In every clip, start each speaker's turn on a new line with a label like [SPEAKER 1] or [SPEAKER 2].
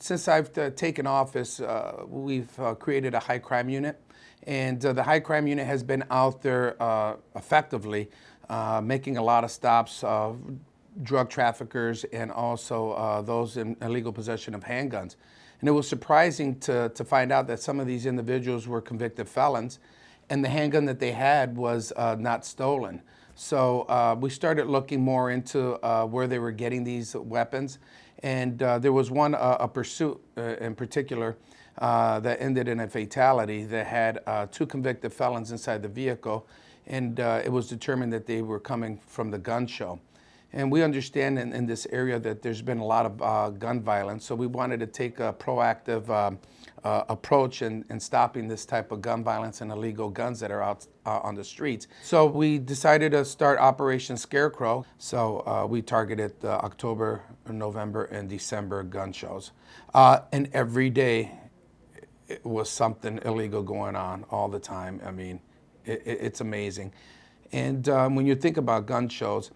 [SPEAKER 1] Since I've taken office, we've created a high crime unit, and the high crime unit has been out there effectively making a lot of stops of drug traffickers and also those in illegal possession of handguns. And it was surprising to find out that some of these individuals were convicted felons, and the handgun that they had was not stolen. So we started looking more into where they were getting these weapons. And there was one, a pursuit in particular, that ended in a fatality that had 2 convicted felons inside the vehicle. And it was determined that they were coming from the gun show. And we understand in this area that there's been a lot of gun violence, so we wanted to take a proactive approach in stopping this type of gun violence and illegal guns that are out on the streets. So we decided to start Operation Scarecrow. So we targeted October, November, and December gun shows. And every day it was something illegal going on all the time. I mean, it's amazing. And when you think about gun shows,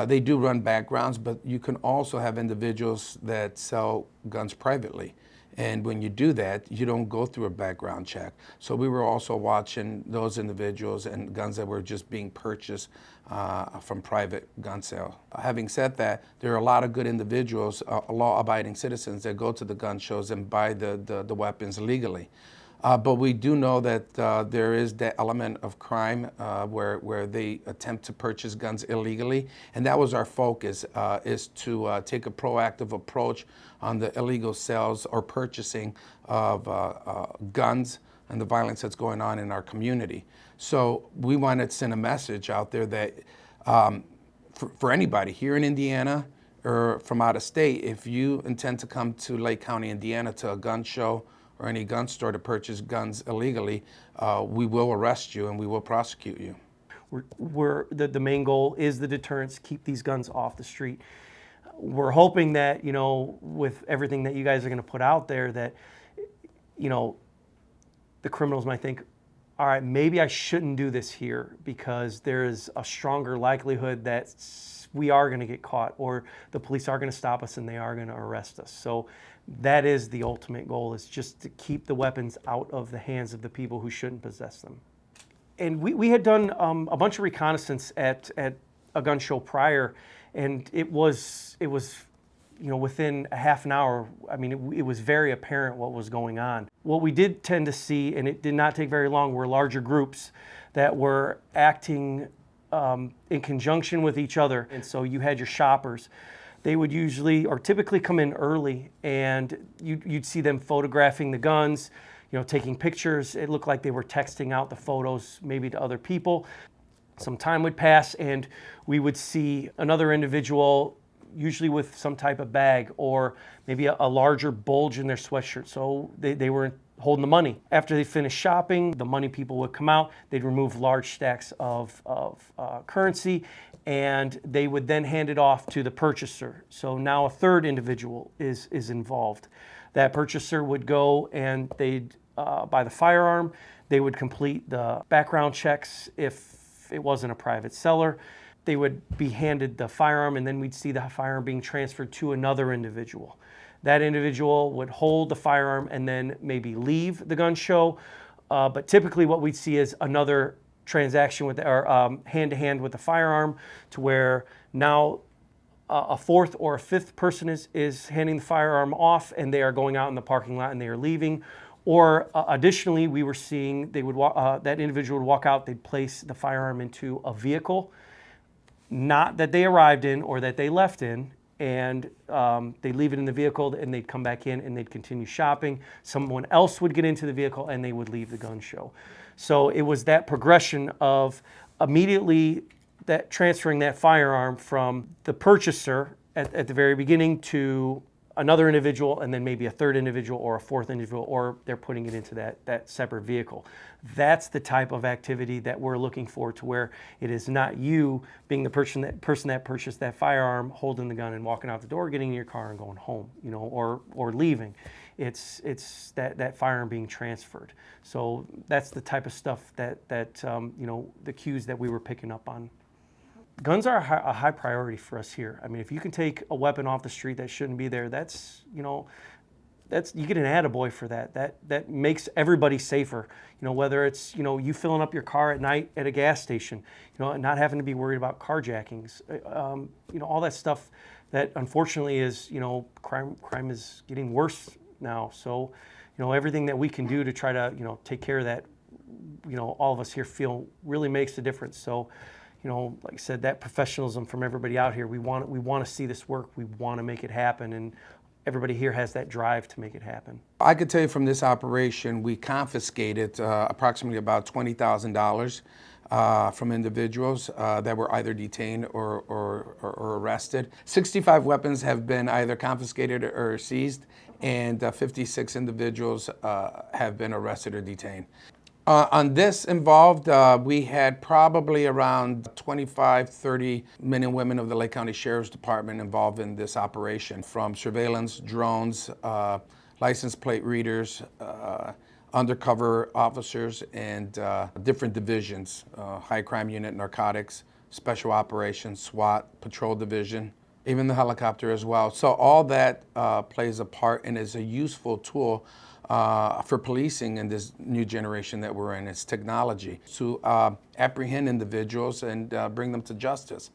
[SPEAKER 1] they do run backgrounds, but you can also have individuals that sell guns privately. And when you do that, you don't go through a background check. So we were also watching those individuals and guns that were just being purchased from private gun sale. Having said that, there are a lot of good individuals, law-abiding citizens that go to the gun shows and buy the weapons legally. But we do know that there is that element of crime where they attempt to purchase guns illegally, and that was our focus, is to take a proactive approach on the illegal sales or purchasing of guns and the violence that's going on in our community. So we wanted to send a message out there that for anybody here in Indiana or from out of state, if you intend to come to Lake County, Indiana to a gun show or any gun store to purchase guns illegally, we will arrest you and we will prosecute you.
[SPEAKER 2] The main goal is the deterrence, keep these guns off the street. We're hoping that, with everything that you guys are going to put out there, that, the criminals might think, all right, maybe I shouldn't do this here because there is a stronger likelihood that we are going to get caught, or the police are going to stop us and they are going to arrest us. So that is the ultimate goal, is just to keep the weapons out of the hands of the people who shouldn't possess them. And we had done a bunch of reconnaissance at a gun show prior, and it was within a half an hour, I mean, it was very apparent what was going on. What we did tend to see, and it did not take very long, were larger groups that were acting in conjunction with each other. And so you had your shoppers. They would usually or typically come in early, and you'd see them photographing the guns, taking pictures. It looked like they were texting out the photos maybe to other people. Some time would pass, and we would see another individual, usually with some type of bag or maybe a larger bulge in their sweatshirt. So they were holding the money. After they finished shopping, the money people would come out. They'd remove large stacks of currency, and they would then hand it off to the purchaser. So now a third individual is involved. That purchaser would go and they'd buy the firearm. They would complete the background checks if it wasn't a private seller. They would be handed the firearm, and then we'd see the firearm being transferred to another individual. That individual would hold the firearm and then maybe leave the gun show. But typically what we'd see is another transaction with, or hand-to-hand with the firearm, to where now a fourth or a fifth person is handing the firearm off, and they are going out in the parking lot and they are leaving. Or additionally, we were seeing they would that individual would walk out, they'd place the firearm into a vehicle, not that they arrived in or that they left in, and they'd leave it in the vehicle and they'd come back in and they'd continue shopping. Someone else would get into the vehicle and they would leave the gun show. So it was that progression of immediately that transferring that firearm from the purchaser at the very beginning to another individual, and then maybe a third individual or a fourth individual, or they're putting it into that separate vehicle. That's the type of activity that we're looking for, to where it is not you being the person that purchased that firearm, holding the gun and walking out the door, getting in your car and going home, or leaving. It's that firearm being transferred. So that's the type of stuff that the cues that we were picking up on. Guns are a high priority for us here. I mean, if you can take a weapon off the street that shouldn't be there, that's, you get an attaboy for that. That makes everybody safer. Whether it's you filling up your car at night at a gas station, and not having to be worried about carjackings, all that stuff. That unfortunately is crime is getting worse now. So everything that we can do to try to take care of that, all of us here feel really makes a difference. So like I said, that professionalism from everybody out here, we want to see this work. We want to make it happen, and everybody here has that drive to make it happen.
[SPEAKER 1] I could tell you from this operation, we confiscated approximately about $20,000 from individuals that were either detained or arrested. 65 weapons have been either confiscated or seized, and 56 individuals have been arrested or detained. On this involved, we had probably around 25, 30 men and women of the Lake County Sheriff's Department involved in this operation, from surveillance, drones, license plate readers, undercover officers, and different divisions, high crime unit, narcotics, special operations, SWAT, patrol division, even the helicopter as well. So all that plays a part and is a useful tool for policing in this new generation that we're in. It's technology to apprehend individuals and bring them to justice.